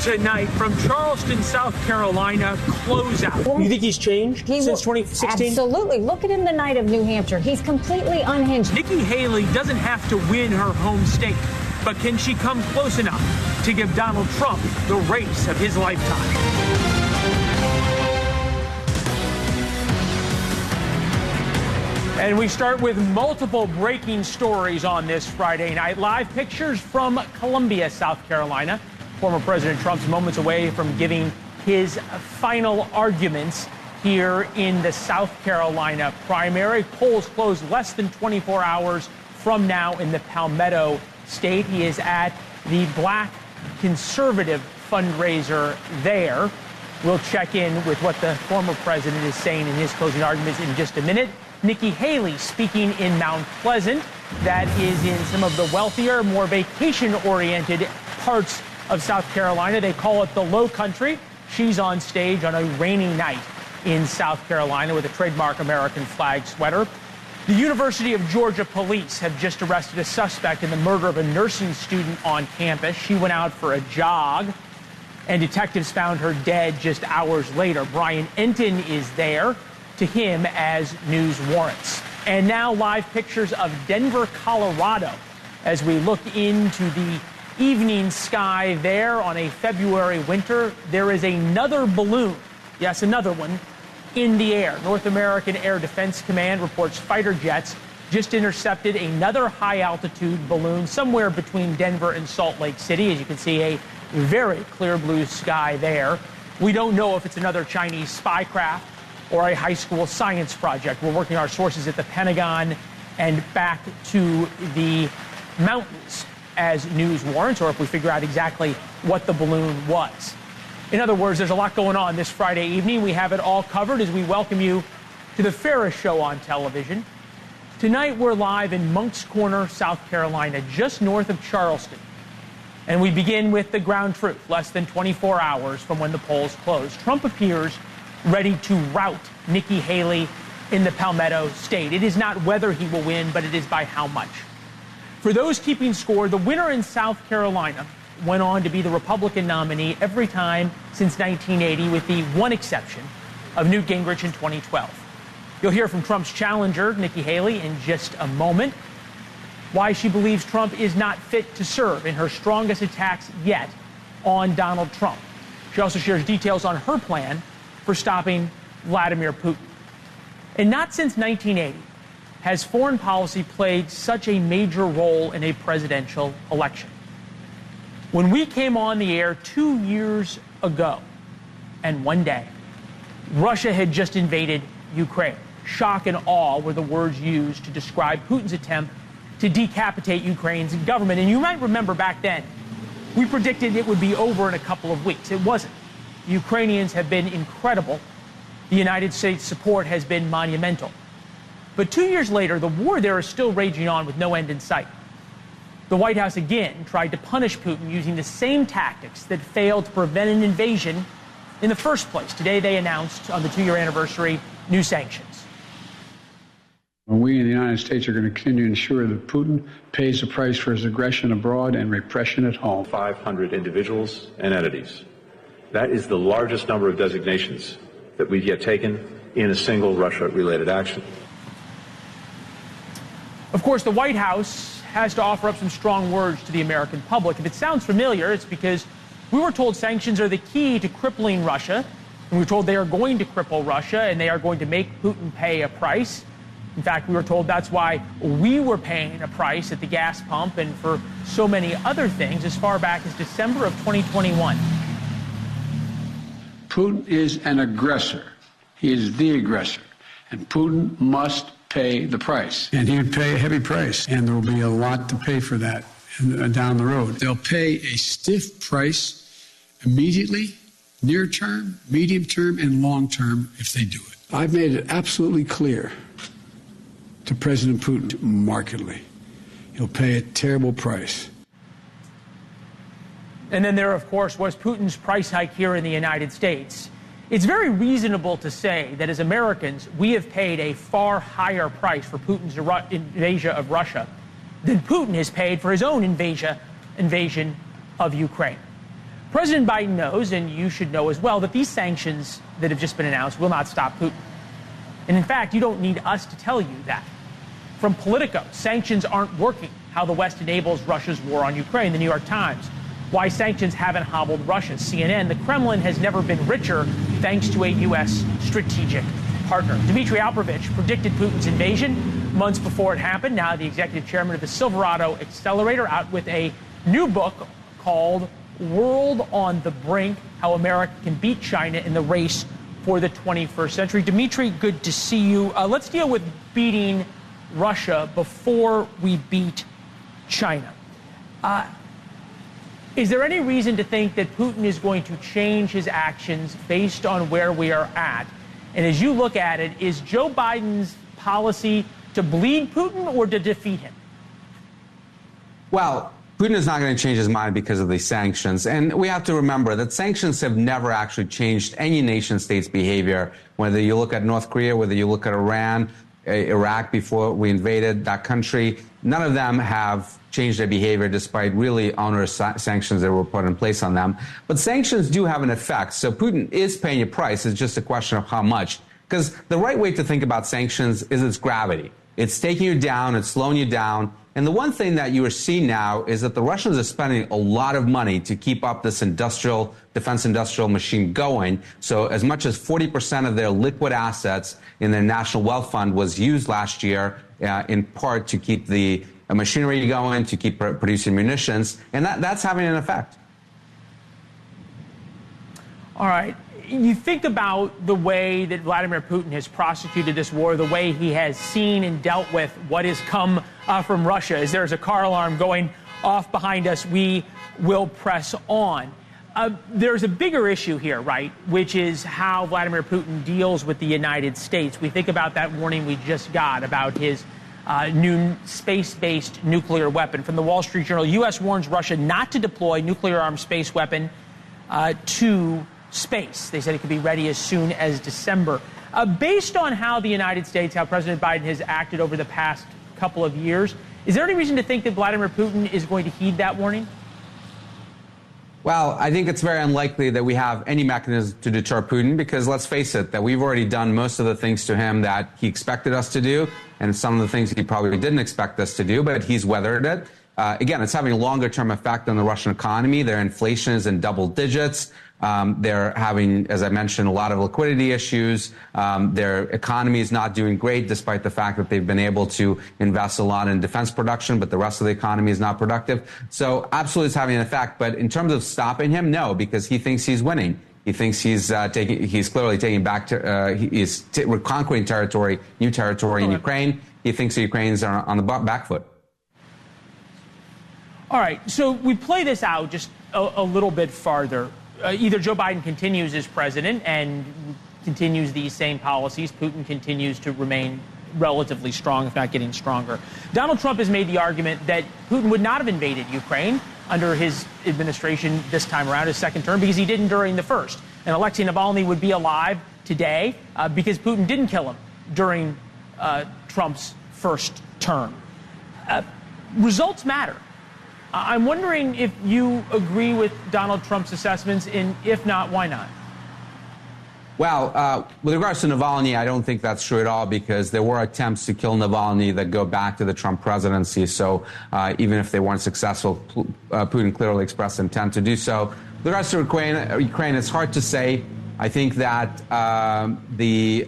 Tonight from Charleston, South Carolina, closeout. You think he's changed since 2016? Absolutely. Look at him the night of New Hampshire. He's completely unhinged. Nikki Haley doesn't have to win her home state, but can she come close enough to give Donald Trump the race of his lifetime? And we start with multiple breaking stories on this Friday night. Live pictures from Columbia, South Carolina. Former President Trump's moments away from giving his final arguments here in the South Carolina primary. Polls close less than 24 hours from now in the Palmetto State. He is at the Black Conservative fundraiser there. We'll check in with what the former president is saying in his closing arguments in just a minute. Nikki Haley speaking in Mount Pleasant, that is in some of the wealthier, more vacation-oriented parts of South Carolina. They call it the Low Country. She's on stage on a rainy night in South Carolina with a trademark American flag sweater. The University of Georgia police have just arrested a suspect in the murder of a nursing student on campus. She went out for a jog, and detectives found her dead just hours later. Brian Enton is there. To him as news warrants. And now live pictures of Denver, Colorado, as we look into the evening sky there on a February winter. There is another balloon, yes, another one, in the air. North American Air Defense Command reports fighter jets just intercepted another high-altitude balloon somewhere between Denver and Salt Lake City. As you can see, a very clear blue sky there. We don't know if it's another Chinese spy craft or a high school science project. We're working our sources at the Pentagon and back to the mountains as news warrants, or if we figure out exactly what the balloon was. In other words, there's a lot going on this Friday evening. We have it all covered as we welcome you to the Ferris Show on television. Tonight, we're live in Moncks Corner, South Carolina, just north of Charleston. And we begin with the ground truth, less than 24 hours from when the polls close. Trump appears ready to rout Nikki Haley in the Palmetto State. It is not whether he will win, but it is by how much. For those keeping score, the winner in South Carolina went on to be the Republican nominee every time since 1980, with the one exception of Newt Gingrich in 2012. You'll hear from Trump's challenger, Nikki Haley, in just a moment. Why she believes Trump is not fit to serve in her strongest attacks yet on Donald Trump. She also shares details on her plan for stopping Vladimir Putin. And not since 1980 has foreign policy played such a major role in a presidential election. When we came on the air 2 years ago, and one day, Russia had just invaded Ukraine. Shock and awe were the words used to describe Putin's attempt to decapitate Ukraine's government. And you might remember back then, we predicted it would be over in a couple of weeks. It wasn't. The Ukrainians have been incredible. The United States support has been monumental. But 2 years later, the war there is still raging on with no end in sight. The White House again tried to punish Putin using the same tactics that failed to prevent an invasion in the first place. Today, they announced on the 2-year anniversary new sanctions. We in the United States are going to continue to ensure that Putin pays the price for his aggression abroad and repression at home. 500 individuals and entities. That is the largest number of designations that we've yet taken in a single Russia-related action. Of course, the White House has to offer up some strong words to the American public. If it sounds familiar, it's because we were told sanctions are the key to crippling Russia, and we were told they are going to cripple Russia, and they are going to make Putin pay a price. In fact, we were told that's why we were paying a price at the gas pump and for so many other things as far back as December of 2021. Putin is an aggressor. He is the aggressor. And Putin must pay the price. And he would pay a heavy price. And there will be a lot to pay for that down the road. They'll pay a stiff price immediately, near term, medium term, and long term if they do it. I've made it absolutely clear to President Putin markedly. He'll pay a terrible price. And then there, of course, was Putin's price hike here in the United States. It's very reasonable to say that as Americans, we have paid a far higher price for Putin's invasion of Russia than Putin has paid for his own invasion of Ukraine. President Biden knows, and you should know as well, that these sanctions that have just been announced will not stop Putin. And in fact, you don't need us to tell you that. From Politico, sanctions aren't working, how the West enables Russia's war on Ukraine. The New York Times, why sanctions haven't hobbled Russia. CNN, the Kremlin has never been richer thanks to a U.S. strategic partner. Dmitry Alperovitch predicted Putin's invasion months before it happened. Now the executive chairman of the Silverado Accelerator, out with a new book called World on the Brink, How America Can Beat China in the Race for the 21st Century. Dmitry, good to see you. Let's deal with beating Russia before we beat China. Is there any reason to think that Putin is going to change his actions based on where we are at? And as you look at it, is Joe Biden's policy to bleed Putin or to defeat him? Well, Putin is not going to change his mind because of these sanctions. And we have to remember that sanctions have never actually changed any nation state's behavior, whether you look at North Korea, whether you look at Iran, Iraq before we invaded that country. None of them have changed their behavior despite really onerous sanctions that were put in place on them. But sanctions do have an effect. So Putin is paying a price. It's just a question of how much. Because the right way to think about sanctions is its gravity. It's taking you down. It's slowing you down. And the one thing that you are seeing now is that the Russians are spending a lot of money to keep up this defense industrial machine going. So as much as 40% of their liquid assets in their national wealth fund was used last year in part to keep the machinery going, to keep producing munitions. And that's having an effect. All right. You think about the way that Vladimir Putin has prosecuted this war, the way he has seen and dealt with what has come from Russia. As there's a car alarm going off behind us, we will press on. There's a bigger issue here, right, which is how Vladimir Putin deals with the United States. We think about that warning we just got about his new space-based nuclear weapon. From the Wall Street Journal, U.S. warns Russia not to deploy nuclear-armed space weapon to space. They said it could be ready as soon as December. Based on how the United States, how President Biden has acted over the past couple of years, is there any reason to think that Vladimir Putin is going to heed that warning? Well, I think it's very unlikely that we have any mechanism to deter Putin because, let's face it, that we've already done most of the things to him that he expected us to do and some of the things he probably didn't expect us to do, but he's weathered it. Again, it's having a longer-term effect on the Russian economy. Their inflation is in double digits. They're having, as I mentioned, a lot of liquidity issues. Their economy is not doing great, despite the fact that they've been able to invest a lot in defense production, but the rest of the economy is not productive. So absolutely it's having an effect. But in terms of stopping him, no, because he thinks he's winning. He thinks he's clearly taking back, we're conquering territory, new territory in Ukraine. He thinks the Ukrainians are on the back foot. All right, so we play this out just a little bit farther. Either Joe Biden continues as president and continues these same policies. Putin continues to remain relatively strong, if not getting stronger. Donald Trump has made the argument that Putin would not have invaded Ukraine under his administration this time around, his second term, because he didn't during the first. And Alexei Navalny would be alive today because Putin didn't kill him during Trump's first term. Results matter. I'm wondering if you agree with Donald Trump's assessments, and if not, why not? Well, with regards to Navalny, I don't think that's true at all because there were attempts to kill Navalny that go back to the Trump presidency. So even if they weren't successful, Putin clearly expressed intent to do so. With regards to Ukraine, it's hard to say. I think that the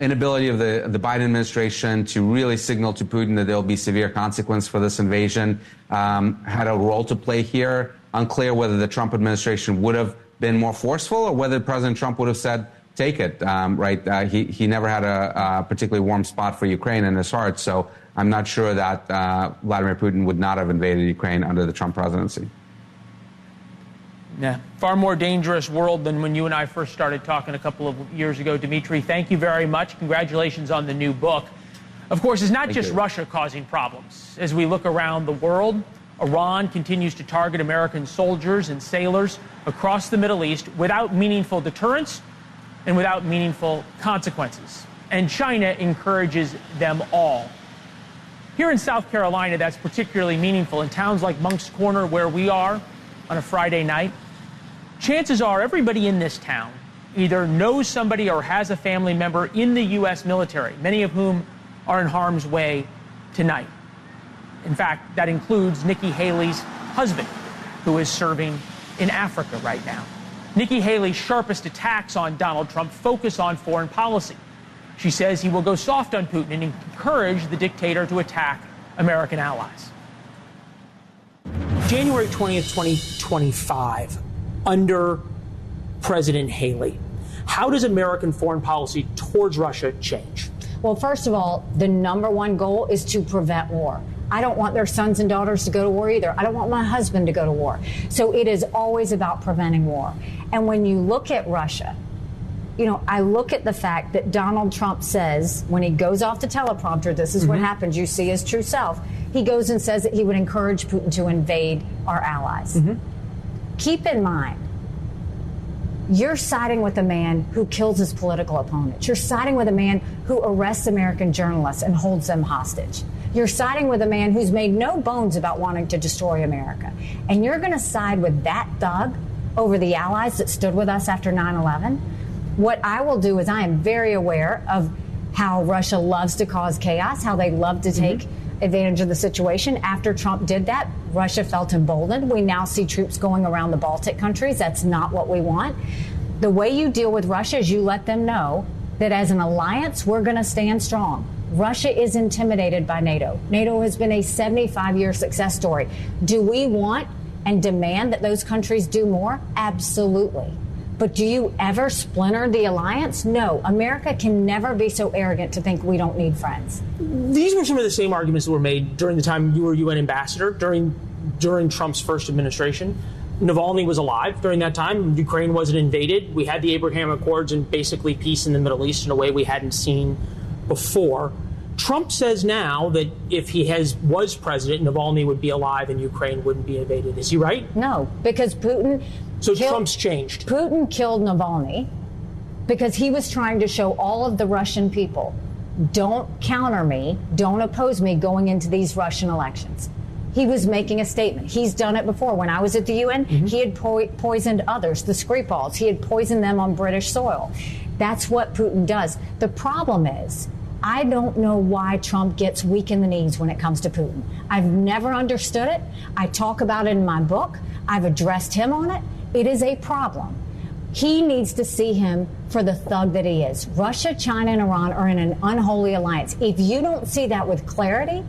inability of the Biden administration to really signal to Putin that there will be severe consequence for this invasion had a role to play here. Unclear whether the Trump administration would have been more forceful or whether President Trump would have said, take it, right? He never had a particularly warm spot for Ukraine in his heart. So I'm not sure that Vladimir Putin would not have invaded Ukraine under the Trump presidency. Yeah, far more dangerous world than when you and I first started talking a couple of years ago. Dmitry, thank you very much. Congratulations on the new book. Of course, it's not just Russia causing problems. As we look around the world, Iran continues to target American soldiers and sailors across the Middle East without meaningful deterrence and without meaningful consequences. And China encourages them all. Here in South Carolina, that's particularly meaningful. In towns like Moncks Corner, where we are on a Friday night, Chances are everybody in this town either knows somebody or has a family member in the U.S. military, many of whom are in harm's way tonight. In fact, that includes Nikki Haley's husband, who is serving in Africa right now. Nikki Haley's sharpest attacks on Donald Trump focus on foreign policy. She says he will go soft on Putin and encourage the dictator to attack American allies. January 20th, 2025, under President Haley, how does American foreign policy towards Russia change? Well, first of all, the number one goal is to prevent war. I don't want their sons and daughters to go to war either. I don't want my husband to go to war. So it is always about preventing war. And when you look at Russia, you know, I look at the fact that Donald Trump says, when he goes off the teleprompter, this is what happens, you see his true self. He goes and says that he would encourage Putin to invade our allies. Keep in mind, you're siding with a man who kills his political opponents. You're siding with a man who arrests American journalists and holds them hostage. You're siding with a man who's made no bones about wanting to destroy America. And you're going to side with that thug over the allies that stood with us after 9/11? What I will do is I am very aware of how Russia loves to cause chaos, how they love to take advantage of the situation. After Trump did that, Russia felt emboldened. We now see troops going around the Baltic countries. That's not what we want. The way you deal with Russia is you let them know that as an alliance, we're going to stand strong. Russia is intimidated by NATO. NATO has been a 75-year success story. Do we want and demand that those countries do more? Absolutely. But do you ever splinter the alliance? No. America can never be so arrogant to think we don't need friends. These were some of the same arguments that were made during the time you were UN ambassador, during Trump's first administration. Navalny was alive during that time. Ukraine wasn't invaded. We had the Abraham Accords and basically peace in the Middle East in a way we hadn't seen before. Trump says now that if he was president, Navalny would be alive and Ukraine wouldn't be invaded. Is he right? No, because Putin... So Trump's changed. Putin killed Navalny because he was trying to show all of the Russian people, don't counter me, don't oppose me going into these Russian elections. He was making a statement. He's done it before. When I was at the UN, he had poisoned others, the Skripals. He had poisoned them on British soil. That's what Putin does. The problem is, I don't know why Trump gets weak in the knees when it comes to Putin. I've never understood it. I talk about it in my book. I've addressed him on it. It is a problem. He needs to see him for the thug that he is. Russia, China, and Iran are in an unholy alliance. If you don't see that with clarity,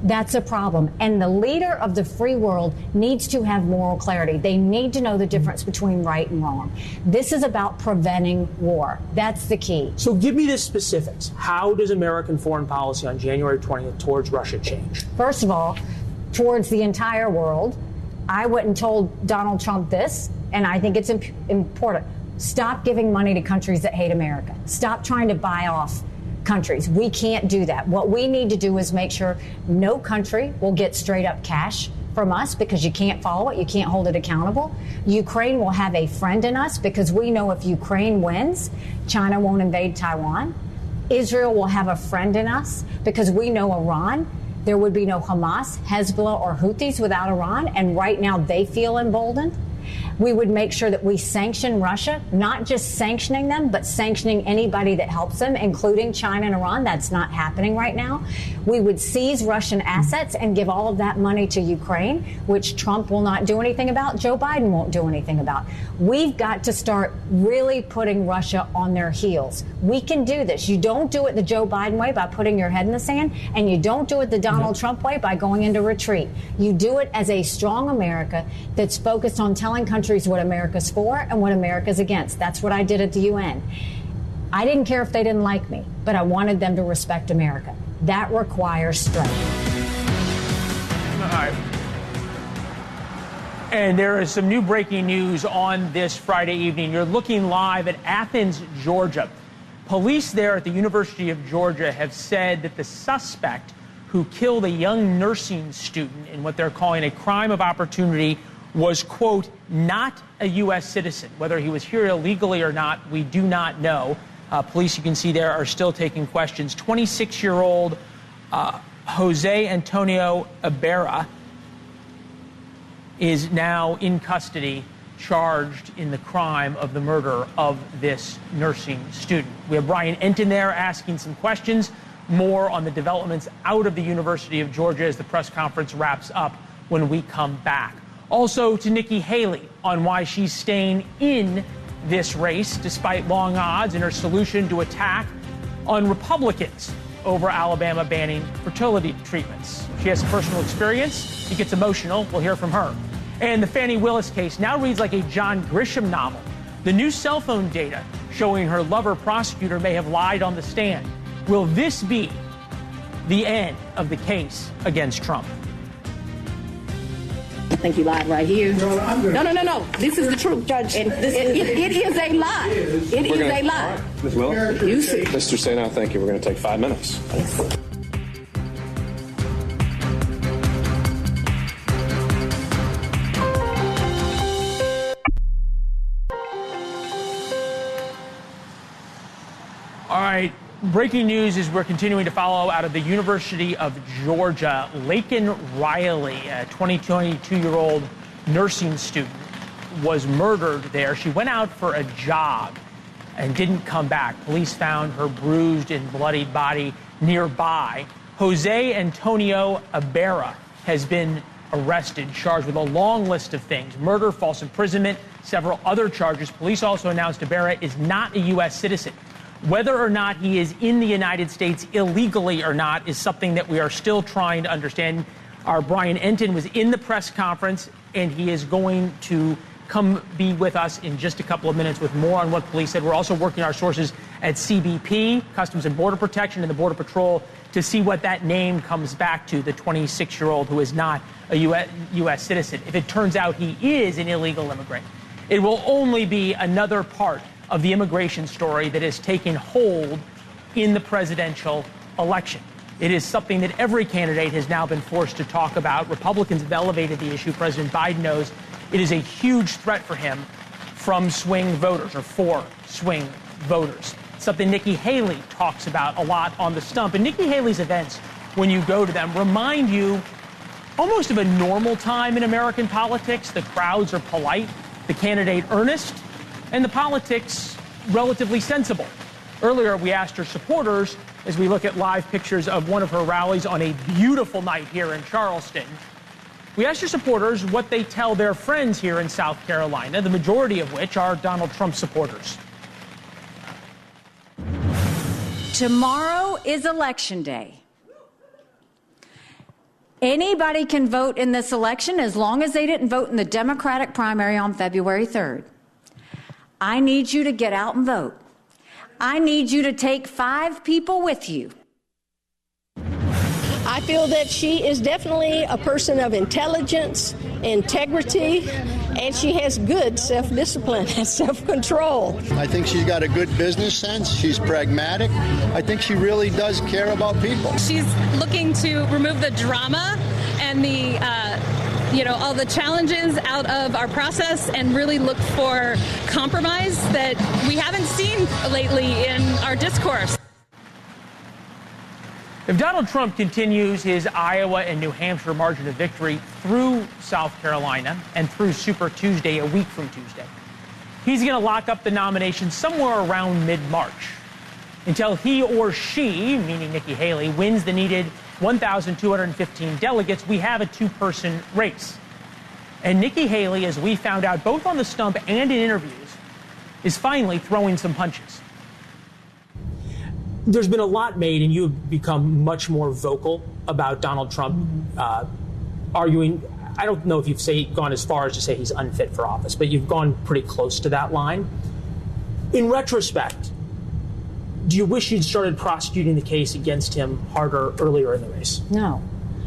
that's a problem. And the leader of the free world needs to have moral clarity. They need to know the difference between right and wrong. This is about preventing war. That's the key. So give me the specifics. How does American foreign policy on January 20th towards Russia change? First of all, towards the entire world, I went and told Donald Trump this, and I think it's important. Stop giving money to countries that hate America. Stop trying to buy off countries. We can't do that. What we need to do is make sure no country will get straight up cash from us because you can't follow it. You can't hold it accountable. Ukraine will have a friend in us because we know if Ukraine wins, China won't invade Taiwan. Israel will have a friend in us because we know Iran. There would be no Hamas, Hezbollah, or Houthis without Iran, and right now they feel emboldened. We would make sure that we sanction Russia, not just sanctioning them, but sanctioning anybody that helps them, including China and Iran. That's not happening right now. We would seize Russian assets and give all of that money to Ukraine, which Trump will not do anything about, Joe Biden won't do anything about. We've got to start really putting Russia on their heels. We can do this. You don't do it the Joe Biden way by putting your head in the sand, and you don't do it the Donald Trump way by going into retreat. You do it as a strong America that's focused on telling countries what America's for and what America's against. That's what I did at the UN. I didn't care if they didn't like me, but I wanted them to respect America. That requires strength. All right. And there is some new breaking news on this Friday evening. You're looking live at Athens, Georgia. Police there at the University of Georgia have said that the suspect who killed a young nursing student in what they're calling a crime of opportunity was, quote, not a U.S. citizen. Whether he was here illegally or not, we do not know. Police, you can see there, are still taking questions. 26-year-old Jose Antonio Ibarra is now in custody charged in the crime of the murder of this nursing student. We have Brian Entin there asking some questions, more on the developments out of the University of Georgia as the press conference wraps up when we come back. Also to Nikki Haley on why she's staying in this race despite long odds and her solution to attack on Republicans over Alabama banning fertility treatments. She has personal experience. She gets emotional. We'll hear from her. And the Fani Willis case now reads like a John Grisham novel. The new cell phone data showing her lover prosecutor may have lied on the stand. Will this be the end of the case against Trump? I think you lied right here. No. This is the truth, Judge. And it is a lie. It is a lie. Ms. Willis? Mr. Sena, thank you. We're going to take 5 minutes. All right. Breaking news is we're continuing to follow out of the University of Georgia. Laken Riley, a 22-year-old nursing student, was murdered there. She went out for a jog and didn't come back. Police found her bruised and bloodied body nearby. Jose Antonio Ibarra has been arrested, charged with a long list of things: murder, false imprisonment, several other charges. Police also announced Ibarra is not a U.S. citizen. Whether or not he is in the United States illegally or not is something that we are still trying to understand. Our Brian Entin was in the press conference, and he is going to come be with us in just a couple of minutes with more on what police said. We're also working our sources at CBP, Customs and Border Protection, and the Border Patrol to see what that name comes back to, the 26-year-old who is not a U.S. citizen. If it turns out he is an illegal immigrant, it will only be another part of the immigration story that has taken hold in the presidential election. It is something that every candidate has now been forced to talk about. Republicans have elevated the issue. President Biden knows it is a huge threat for him from swing voters, or for swing voters. Something Nikki Haley talks about a lot on the stump. And Nikki Haley's events, when you go to them, remind you almost of a normal time in American politics. The crowds are polite, the candidate earnest, and the politics relatively sensible. Earlier, we asked her supporters, as we look at live pictures of one of her rallies on a beautiful night here in Charleston, we asked her supporters what they tell their friends here in South Carolina, the majority of which are Donald Trump supporters. Tomorrow is Election Day. Anybody can vote in this election as long as they didn't vote in the Democratic primary on February 3rd. I need you to get out and vote. I need you to take 5 people with you. I feel that she is definitely a person of intelligence, integrity, and she has good self-discipline and self-control. I think she's got a good business sense. She's pragmatic. I think she really does care about people. She's looking to remove the drama and the all the challenges out of our process and really look for compromise that we haven't seen lately in our discourse. If Donald Trump continues his Iowa and New Hampshire margin of victory through South Carolina and through Super Tuesday, a week from Tuesday, he's going to lock up the nomination somewhere around mid-March until he or she, meaning Nikki Haley, wins the needed 1,215 delegates. We have a 2-person race. And Nikki Haley, as we found out both on the stump and in interviews, is finally throwing some punches. There's been a lot made, and you have become much more vocal about Donald Trump, arguing. I don't know if you've gone as far as to say he's unfit for office, but you've gone pretty close to that line. In retrospect, do you wish you'd started prosecuting the case against him harder earlier in the race? No,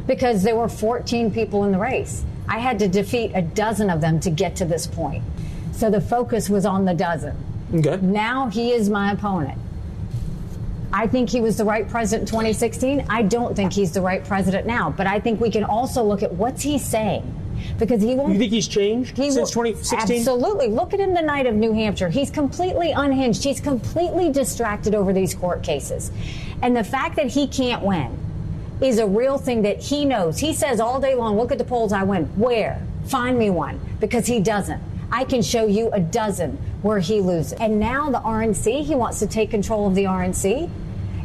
because there were 14 people in the race. I had to defeat a dozen of them to get to this point. So the focus was on the dozen. Okay. Now he is my opponent. I think he was the right president in 2016. I don't think he's the right president now. But I think we can also look at what's he saying. Because he won't. You think he's changed since 2016? Absolutely. Look at him the night of New Hampshire. He's completely unhinged. He's completely distracted over these court cases. And the fact that he can't win is a real thing that he knows. He says all day long, look at the polls, I win. Where? Find me one. Because he doesn't. I can show you a dozen where he loses. And now the RNC, he wants to take control of the RNC.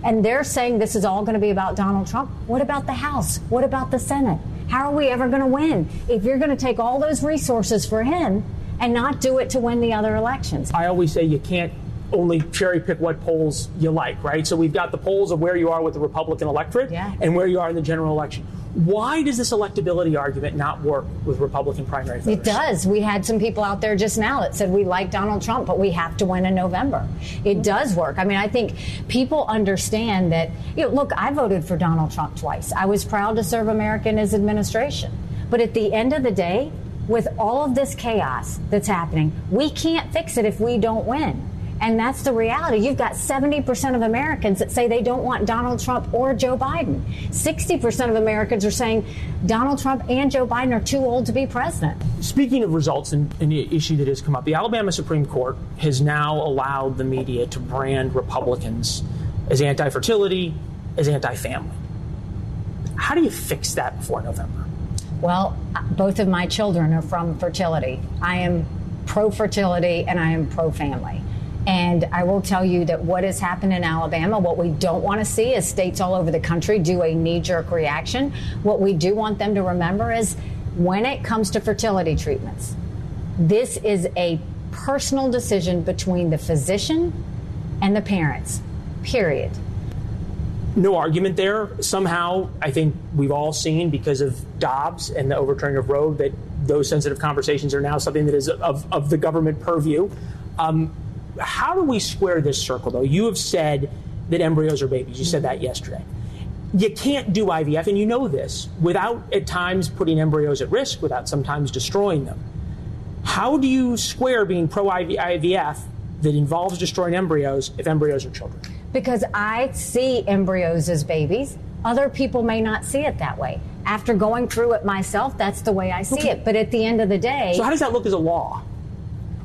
And they're saying this is all going to be about Donald Trump. What about the House? What about the Senate? How are we ever going to win if you're going to take all those resources for him and not do it to win the other elections? I always say you can't only cherry pick what polls you like, right? So we've got the polls of where you are with the Republican electorate and where you are in the general election. Why does this electability argument not work with Republican primary voters? It does. We had some people out there just now that said we like Donald Trump, but we have to win in November. It does work. I mean, I think people understand that, look, I voted for Donald Trump twice. I was proud to serve America in his administration. But at the end of the day, with all of this chaos that's happening, we can't fix it if we don't win. And that's the reality. You've got 70% of Americans that say they don't want Donald Trump or Joe Biden. 60% of Americans are saying Donald Trump and Joe Biden are too old to be president. Speaking of results and the issue that has come up, the Alabama Supreme Court has now allowed the media to brand Republicans as anti-fertility, as anti-family. How do you fix that before November? Well, both of my children are from fertility. I am pro-fertility and I am pro-family. And I will tell you that what has happened in Alabama, what we don't want to see is states all over the country do a knee-jerk reaction. What we do want them to remember is when it comes to fertility treatments, this is a personal decision between the physician and the parents, period. No argument there. Somehow, I think we've all seen because of Dobbs and the overturning of Roe that those sensitive conversations are now something that is of the government purview. How do we square this circle, though? You have said that embryos are babies. You said that yesterday. You can't do IVF, and you know this, without at times putting embryos at risk, without sometimes destroying them. How do you square being pro-IVF that involves destroying embryos if embryos are children? Because I see embryos as babies. Other people may not see it that way. After going through it myself, that's the way I see it. But at the end of the day... So how does that look as a law?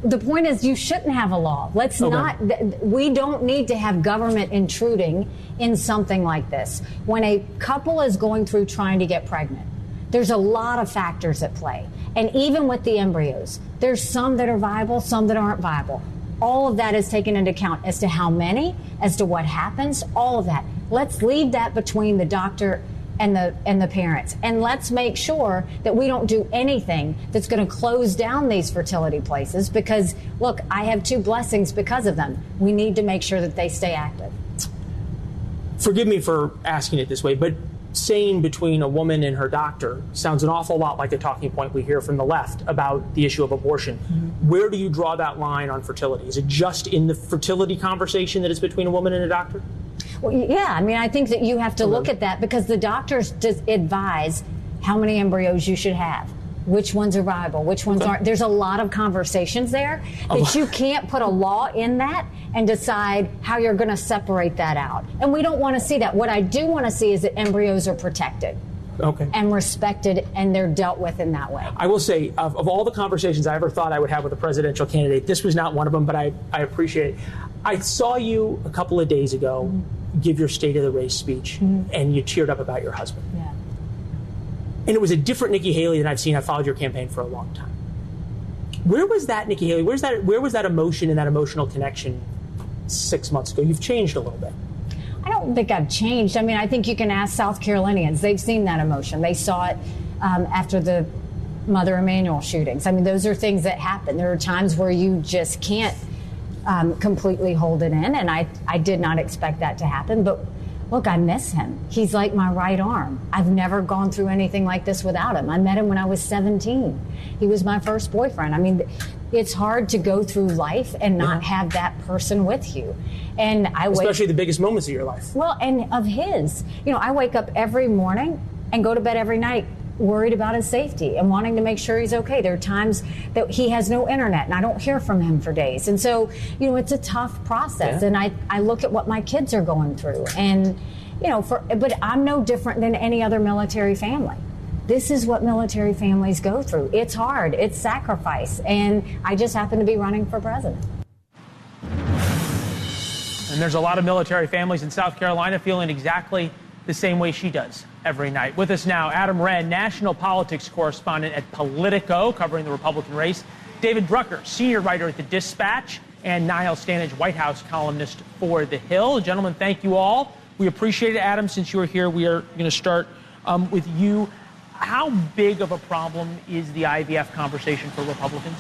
The point is you shouldn't have a law. We don't need to have government intruding in something like this. When a couple is going through trying to get pregnant, there's a lot of factors at play. And even with the embryos, there's some that are viable, some that aren't viable. All of that is taken into account as to how many, as to what happens, all of that. Let's leave that between the doctor and the parents. And let's make sure that we don't do anything that's going to close down these fertility places because, look, I have 2 blessings because of them. We need to make sure that they stay active. Forgive me for asking it this way, but saying between a woman and her doctor sounds an awful lot like a talking point we hear from the left about the issue of abortion. Mm-hmm. Where do you draw that line on fertility? Is it just in the fertility conversation that it's between a woman and a doctor? Well, yeah, I mean, I think that you have to look at that because the doctors advise how many embryos you should have, which ones are viable, which ones aren't. There's a lot of conversations there that you can't put a law in that and decide how you're going to separate that out. And we don't want to see that. What I do want to see is that embryos are protected. And respected, and they're dealt with in that way. I will say, of all the conversations I ever thought I would have with a presidential candidate, this was not one of them, but I appreciate it. I saw you a couple of days ago give your State of the Race speech, and you cheered up about your husband. Yeah. And it was a different Nikki Haley than I've seen. I've followed your campaign for a long time. Where was that Nikki Haley? Where was that emotion and that emotional connection 6 months ago? You've changed a little bit. I don't think I've changed. I mean, I think you can ask South Carolinians. They've seen that emotion. They saw it after the Mother Emanuel shootings. I mean, those are things that happen. There are times where you just can't completely hold it in, and I did not expect that to happen. But look, I miss him. He's like my right arm. I've never gone through anything like this without him. I met him when I was 17. He was my first boyfriend. I mean, it's hard to go through life and not have that person with you. And especially the biggest moments of your life. Well, and of his. You know, I wake up every morning and go to bed every night worried about his safety and wanting to make sure he's okay. There are times that he has no internet and I don't hear from him for days. And so, you know, it's a tough process. Yeah. And I look at what my kids are going through. And, you know, but I'm no different than any other military family. This is what military families go through. It's hard. It's sacrifice. And I just happen to be running for president. And there's a lot of military families in South Carolina feeling exactly the same way she does every night. With us now, Adam Wren, national politics correspondent at Politico, covering the Republican race David Drucker, senior writer at The Dispatch, and Niall Stanage, White House columnist for The Hill. Gentlemen, thank you all. We appreciate it. Adam, since you're here, we are going to start with you. How big of a problem is the IVF conversation for Republicans?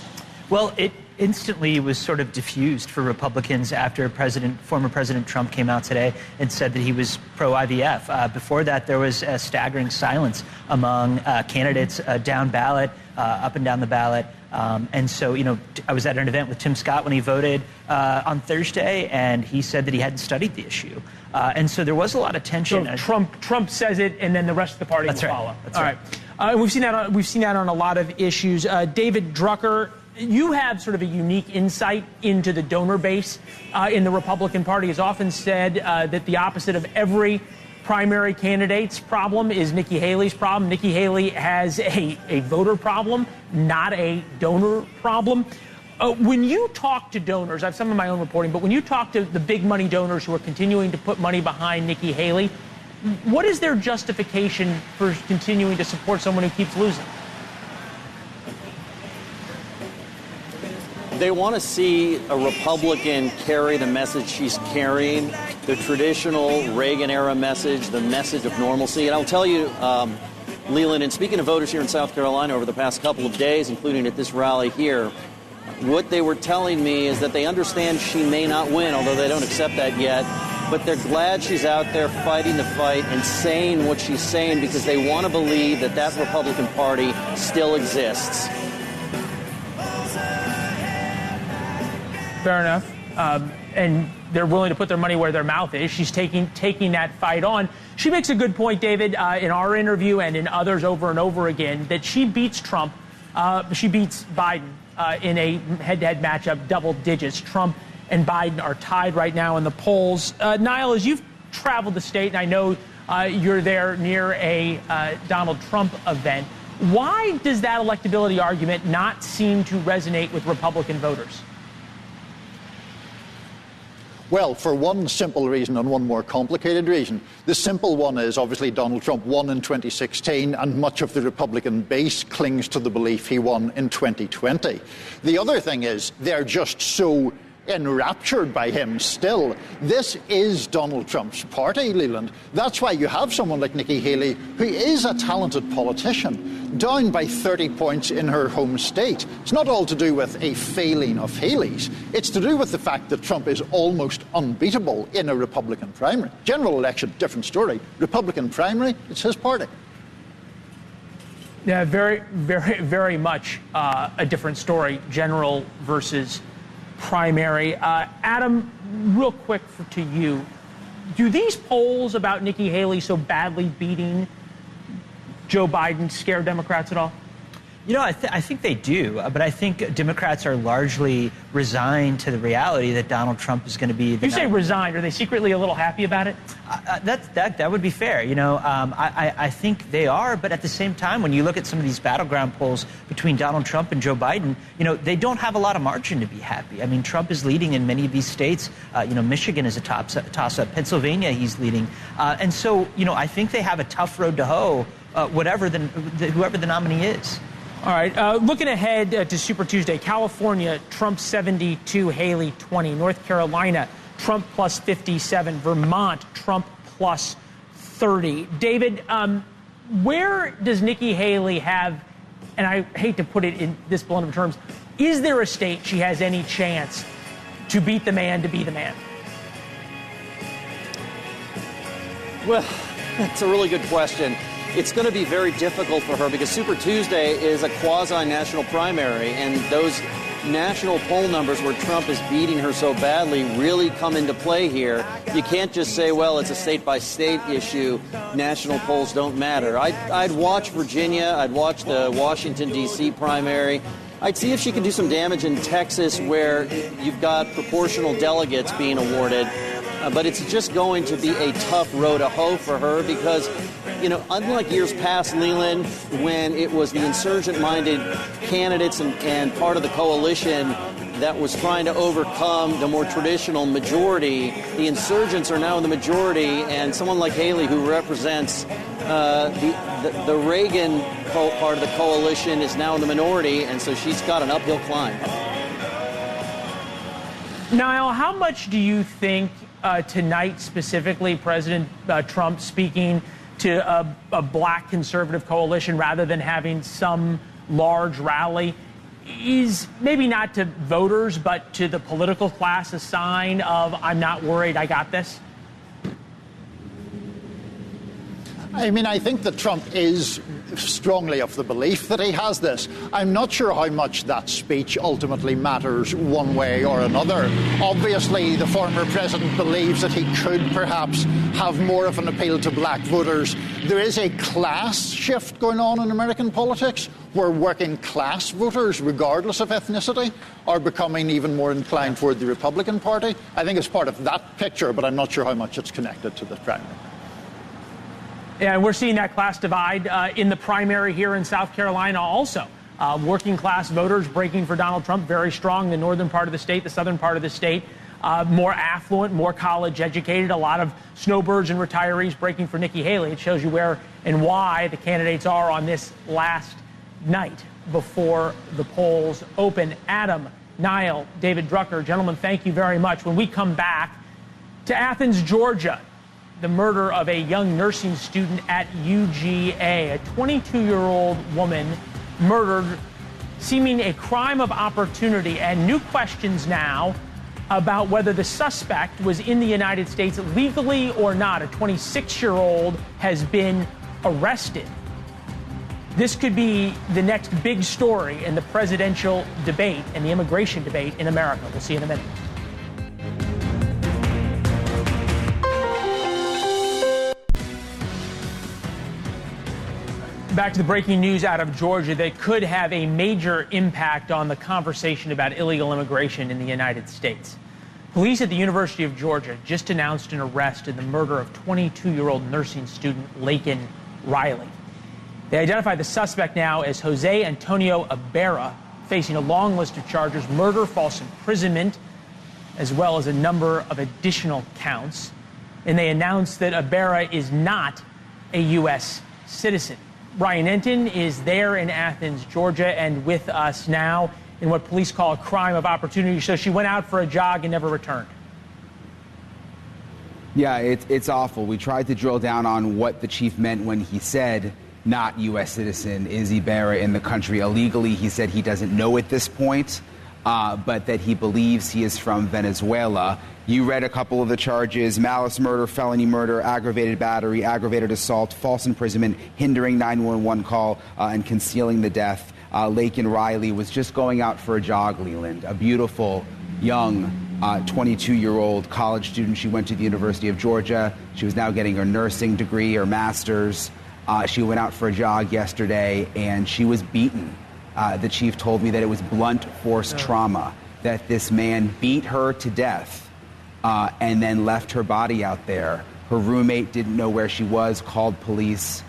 Well, it instantly was sort of diffused for Republicans after former President Trump came out today and said that he was pro-IVF. Before that, there was a staggering silence among candidates down ballot, up and down the ballot. And so, I was at an event with Tim Scott when he voted on Thursday, and he said that he hadn't studied the issue. And so there was a lot of tension. So Trump says it, and then the rest of the party will follow. That's right. All right. We've seen that on a lot of issues. David Drucker, you have sort of a unique insight into the donor base in the Republican Party. It's often said that the opposite of every primary candidate's problem is Nikki Haley's problem. Nikki Haley has a voter problem, not a donor problem. When you talk to donors, I have some of my own reporting, but when you talk to the big money donors who are continuing to put money behind Nikki Haley, what is their justification for continuing to support someone who keeps losing? They want to see a Republican carry the message she's carrying, the traditional Reagan-era message, the message of normalcy. And I'll tell you, Leland, and speaking of voters here in South Carolina over the past couple of days, including at this rally here, what they were telling me is that they understand she may not win, although they don't accept that yet, but they're glad she's out there fighting the fight and saying what she's saying because they want to believe that that Republican Party still exists. Fair enough. And they're willing to put their money where their mouth is. She's taking that fight on. She makes a good point, David, in our interview and in others over and over again, that she beats Trump. She beats Biden in a head-to-head matchup, double digits. Trump and Biden are tied right now in the polls. Niall, as you've traveled the state, and I know you're there near a Donald Trump event, why does that electability argument not seem to resonate with Republican voters? Well, for one simple reason and one more complicated reason. The simple one is obviously Donald Trump won in 2016 and much of the Republican base clings to the belief he won in 2020. The other thing is they're just so enraptured by him still. This is Donald Trump's party, Leland. That's why you have someone like Nikki Haley, who is a talented politician, down by 30 points in her home state. It's not all to do with a failing of Haley's. It's to do with the fact that Trump is almost unbeatable in a Republican primary. General election, different story. Republican primary, it's his party. Yeah, very, very, very much a different story, general versus primary. Adam, real quick to you. Do these polls about Nikki Haley so badly beating Joe Biden scare Democrats at all? I think they do, but I think Democrats are largely resigned to the reality that Donald Trump is going to be the... You say resigned. Are they secretly a little happy about it? That would be fair. I think they are, but at the same time, when you look at some of these battleground polls between Donald Trump and Joe Biden, they don't have a lot of margin to be happy. I mean, Trump is leading in many of these states. Michigan is a toss-up. Pennsylvania, he's leading. And so, I think they have a tough road to hoe, whoever the nominee is. All right. Looking ahead to Super Tuesday, California, Trump 72, Haley 20. North Carolina, Trump plus 57. Vermont, Trump plus 30. David, where does Nikki Haley have, and I hate to put it in this blunt of terms, is there a state she has any chance to beat the man to be the man? Well, that's a really good question. It's going to be very difficult for her because Super Tuesday is a quasi-national primary, and those national poll numbers where Trump is beating her so badly really come into play here. You can't just say, well, it's a state-by-state issue. National polls don't matter. I'd watch Virginia. I'd watch the Washington, D.C. primary. I'd see if she can do some damage in Texas where you've got proportional delegates being awarded. But it's just going to be a tough road to hoe for her because, unlike years past, Leland, when it was the insurgent-minded candidates and part of the coalition that was trying to overcome the more traditional majority, the insurgents are now in the majority, and someone like Haley, who represents The Reagan part of the coalition is now in the minority, and so she's got an uphill climb. Niall, how much do you think tonight specifically President Trump speaking to a black conservative coalition rather than having some large rally is maybe not to voters but to the political class a sign of I'm not worried, I got this? I mean, I think that Trump is strongly of the belief that he has this. I'm not sure how much that speech ultimately matters one way or another. Obviously, the former president believes that he could perhaps have more of an appeal to black voters. There is a class shift going on in American politics where working class voters, regardless of ethnicity, are becoming even more inclined toward the Republican Party. I think it's part of that picture, but I'm not sure how much it's connected to the primary. Yeah, and we're seeing that class divide in the primary here in South Carolina also. Working class voters breaking for Donald Trump, very strong in the northern part of the state, the southern part of the state, more affluent, more college educated, a lot of snowbirds and retirees breaking for Nikki Haley. It shows you where and why the candidates are on this last night before the polls open. Adam, Niall, David Drucker, gentlemen, thank you very much. When we come back to Athens, Georgia, the murder of a young nursing student at UGA, a 22-year-old woman murdered, seeming a crime of opportunity, and new questions now about whether the suspect was in the United States legally or not. A 26-year-old has been arrested. This could be the next big story in the presidential debate and the immigration debate in America. We'll see you in a minute. Back to the breaking news out of Georgia that could have a major impact on the conversation about illegal immigration in the United States. Police at the University of Georgia just announced an arrest in the murder of 22-year-old nursing student Laken Riley. They identified the suspect now as Jose Antonio Ibarra, facing a long list of charges: murder, false imprisonment, as well as a number of additional counts. And they announced that Ibarra is not a U.S. citizen. Brian Enton is there in Athens, Georgia, and with us now in what police call a crime of opportunity. So she went out for a jog and never returned. Yeah, it's awful. We tried to drill down on what the chief meant when he said not U.S. citizen. Is Ibarra in the country illegally? He said he doesn't know at this point, but that he believes he is from Venezuela. You read a couple of the charges: malice murder, felony murder, aggravated battery, aggravated assault, false imprisonment, hindering 911 call, and concealing the death. Laken Riley was just going out for a jog, Leland. A beautiful, young, 22-year-old college student. She went to the University of Georgia. She was now getting her nursing degree, her master's. She went out for a jog yesterday, and she was beaten. The chief told me that it was blunt force trauma, that this man beat her to death. And then left her body out there. Her roommate didn't know where she was, called police.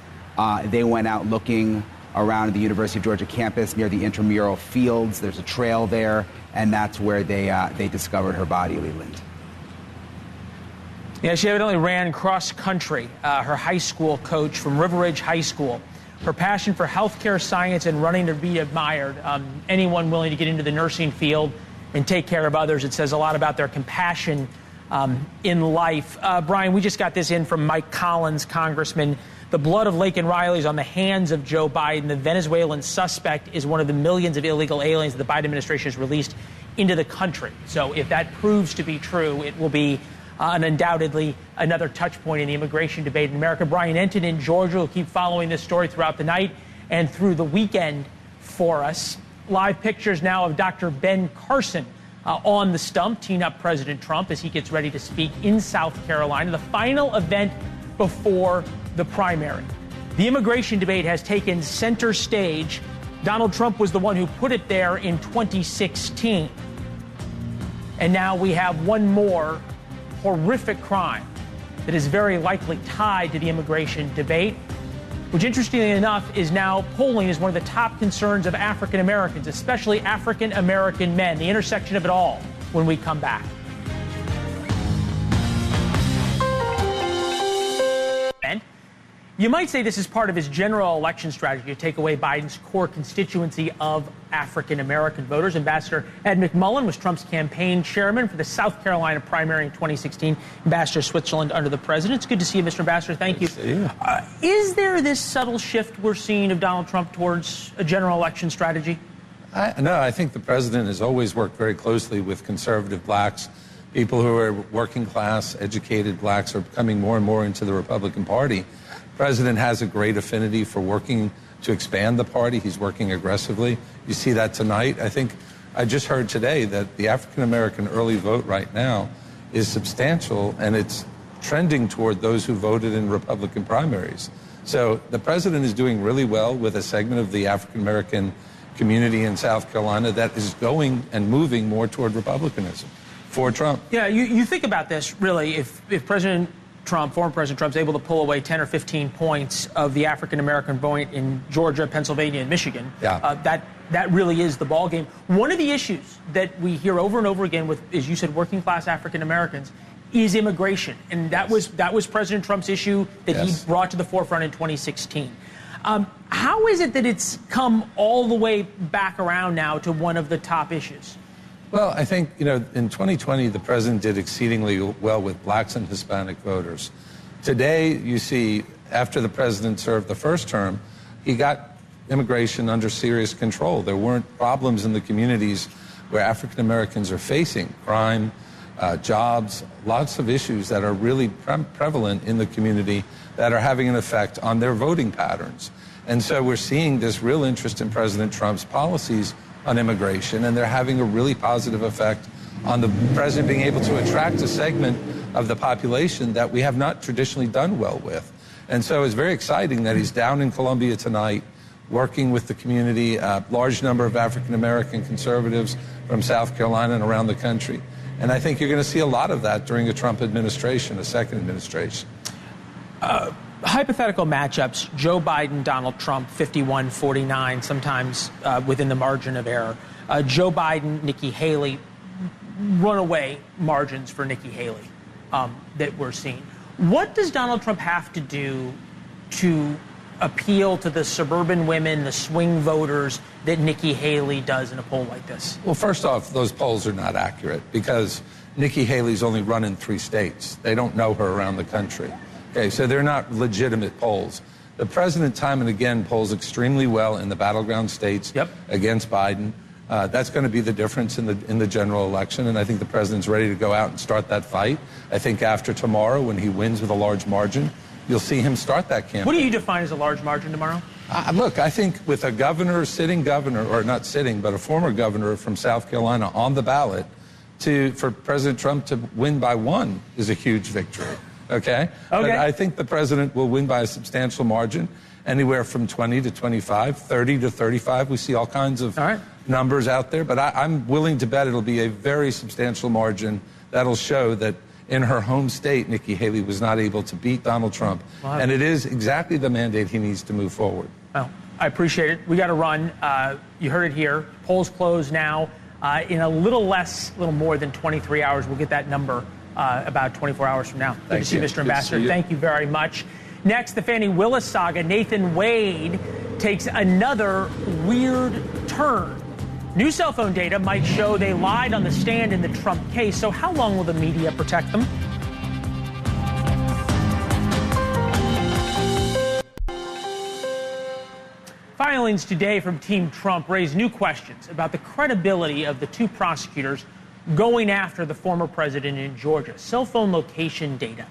They went out looking around the University of Georgia campus near the intramural fields. There's a trail there, and that's where they discovered her body, Leland. Yeah, she evidently ran cross country. Her high school coach from River Ridge High School. Her passion for healthcare science and running to be admired. Anyone willing to get into the nursing field and take care of others, it says a lot about their compassion in life. Brian, we just got this in from Mike Collins, Congressman. The blood of Laken Riley is on the hands of Joe Biden. The Venezuelan suspect is one of the millions of illegal aliens that the Biden administration has released into the country. So if that proves to be true, it will be undoubtedly another touch point in the immigration debate in America. Brian Enton in Georgia will keep following this story throughout the night and through the weekend for us. Live pictures now of Dr. Ben Carson on the stump, teeing up President Trump as he gets ready to speak in South Carolina, the final event before the primary. The immigration debate has taken center stage. Donald Trump was the one who put it there in 2016. And now we have one more horrific crime that is very likely tied to the immigration debate, which, interestingly enough, is now polling as one of the top concerns of African Americans, especially African American men, the intersection of it all, when we come back. You might say this is part of his general election strategy to take away Biden's core constituency of African-American voters. Ambassador Ed McMullen was Trump's campaign chairman for the South Carolina primary in 2016. Ambassador Switzerland under the president. It's good to see you, Mr. Ambassador. Thank you. Is there this subtle shift we're seeing of Donald Trump towards a general election strategy? No, I think the president has always worked very closely with conservative blacks. People who are working class, educated blacks are coming more and more into the Republican Party. The president has a great affinity for working to expand the party. He's working aggressively. You see that tonight. I think I just heard today that the African-American early vote right now is substantial, and it's trending toward those who voted in Republican primaries. So the president is doing really well with a segment of the African-American community in South Carolina that is going and moving more toward Republicanism for Trump. Yeah, you think about this, really, if President Trump, former President Trump, is able to pull away 10 or 15 points of the African-American vote in Georgia, Pennsylvania, and Michigan, that really is the ballgame. One of the issues that we hear over and over again with, as you said, working class African-Americans is immigration. And that was President Trump's issue that he brought to the forefront in 2016. How is it that it's come all the way back around now to one of the top issues? Well, I think, in 2020, the president did exceedingly well with blacks and Hispanic voters. Today, you see, after the president served the first term, he got immigration under serious control. There weren't problems in the communities where African Americans are facing crime, jobs, lots of issues that are really prevalent in the community that are having an effect on their voting patterns. And so we're seeing this real interest in President Trump's policies on immigration, and they're having a really positive effect on the president being able to attract a segment of the population that we have not traditionally done well with. And so it's very exciting that he's down in Columbia tonight, working with the community, a large number of African-American conservatives from South Carolina and around the country. And I think you're going to see a lot of that during a Trump administration, a second administration. Hypothetical matchups, Joe Biden, Donald Trump, 51-49, sometimes within the margin of error. Joe Biden, Nikki Haley, runaway margins for Nikki Haley that we're seeing. What does Donald Trump have to do to appeal to the suburban women, the swing voters that Nikki Haley does in a poll like this? Well, first off, those polls are not accurate because Nikki Haley's only run in 3 states. They don't know her around the country. Okay, so they're not legitimate polls. The president, time and again, polls extremely well in the battleground states against Biden. That's going to be the difference in the general election, and I think the president's ready to go out and start that fight. I think after tomorrow, when he wins with a large margin, you'll see him start that campaign. What do you define as a large margin tomorrow? Look, I think with a governor, sitting governor, or not sitting, but a former governor from South Carolina on the ballot, for President Trump to win by 1 is a huge victory. Okay? But I think the president will win by a substantial margin, anywhere from 20 to 25, 30 to 35. We see all kinds of numbers out there, but I'm willing to bet it'll be a very substantial margin that'll show that in her home state, Nikki Haley was not able to beat Donald Trump. Wow. And it is exactly the mandate he needs to move forward. Well, I appreciate it. We got to run. You heard it here. Polls close now. In a little more than 23 hours, we'll get that number about 24 hours from now. Good to see you, Mr. Ambassador. Thank you very much. Next, the Fani Willis saga. Nathan Wade takes another weird turn. New cell phone data might show they lied on the stand in the Trump case. So how long will the media protect them? Filings today from Team Trump raise new questions about the credibility of the 2 prosecutors going after the former president in Georgia. Cell phone location data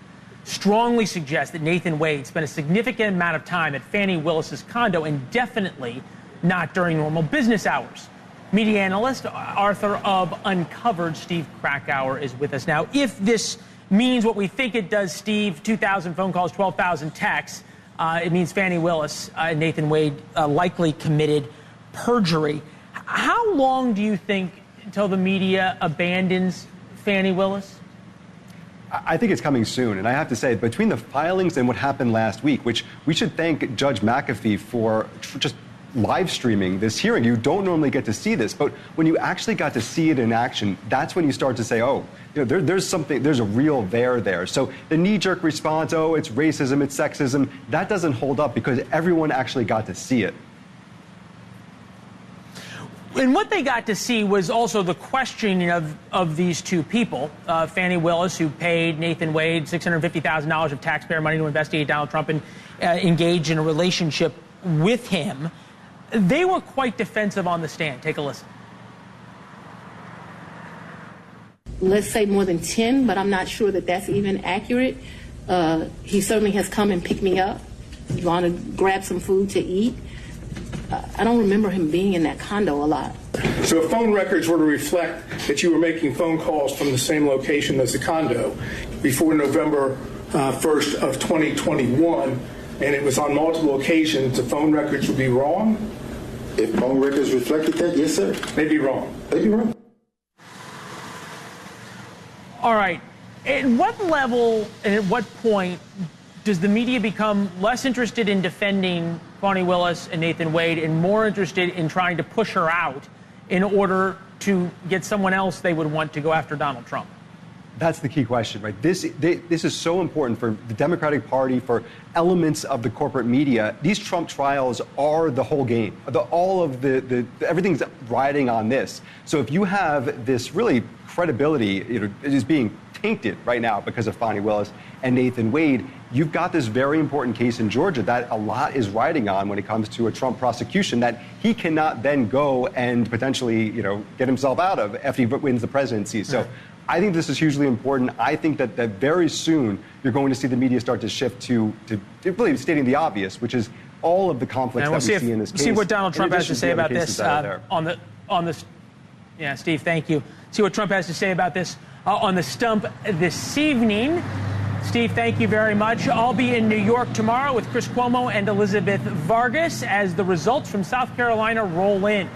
strongly suggests that Nathan Wade spent a significant amount of time at Fani Willis's condo and definitely not during normal business hours. Media analyst, author of Uncovered, Steve Krakauer, is with us now. If this means what we think it does, Steve, 2,000 phone calls, 12,000 texts, it means Fani Willis and Nathan Wade likely committed perjury. How long do you think until the media abandons Fani Willis? I think it's coming soon. And I have to say, between the filings and what happened last week, which we should thank Judge McAfee for just live streaming this hearing. You don't normally get to see this, but when you actually got to see it in action, that's when you start to say, oh, there's a real there. So the knee-jerk response, oh, it's racism, it's sexism, that doesn't hold up because everyone actually got to see it. And what they got to see was also the questioning of these two people, Fani Willis, who paid Nathan Wade $650,000 of taxpayer money to investigate Donald Trump and engage in a relationship with him. They were quite defensive on the stand. Take a listen. Let's say more than 10, but I'm not sure that that's even accurate. He certainly has come and picked me up, gone to grab some food to eat. I don't remember him being in that condo a lot. So if phone records were to reflect that you were making phone calls from the same location as the condo before November 1st of 2021, and it was on multiple occasions, the phone records would be wrong? If phone records reflected that, yes, sir. They'd be wrong. They'd be wrong. All right. At what level and at what point does the media become less interested in defending Fani Willis and Nathan Wade and more interested in trying to push her out in order to get someone else they would want to go after Donald Trump? That's the key question, right? This is so important for the Democratic Party, for elements of the corporate media. These Trump trials are the whole game. Everything's riding on this. So if you have this really credibility, it is being tainted right now because of Fani Willis and Nathan Wade, you've got this very important case in Georgia that a lot is riding on when it comes to a Trump prosecution that he cannot then go and potentially, get himself out of after he wins the presidency. So I think this is hugely important. I think that very soon you're going to see the media start to shift to really stating the obvious, which is all of the conflicts that we see in this case. See what Donald Trump has to say about this Steve, thank you. See what Trump has to say about this on the stump this evening. Steve, thank you very much. I'll be in New York tomorrow with Chris Cuomo and Elizabeth Vargas as the results from South Carolina roll in.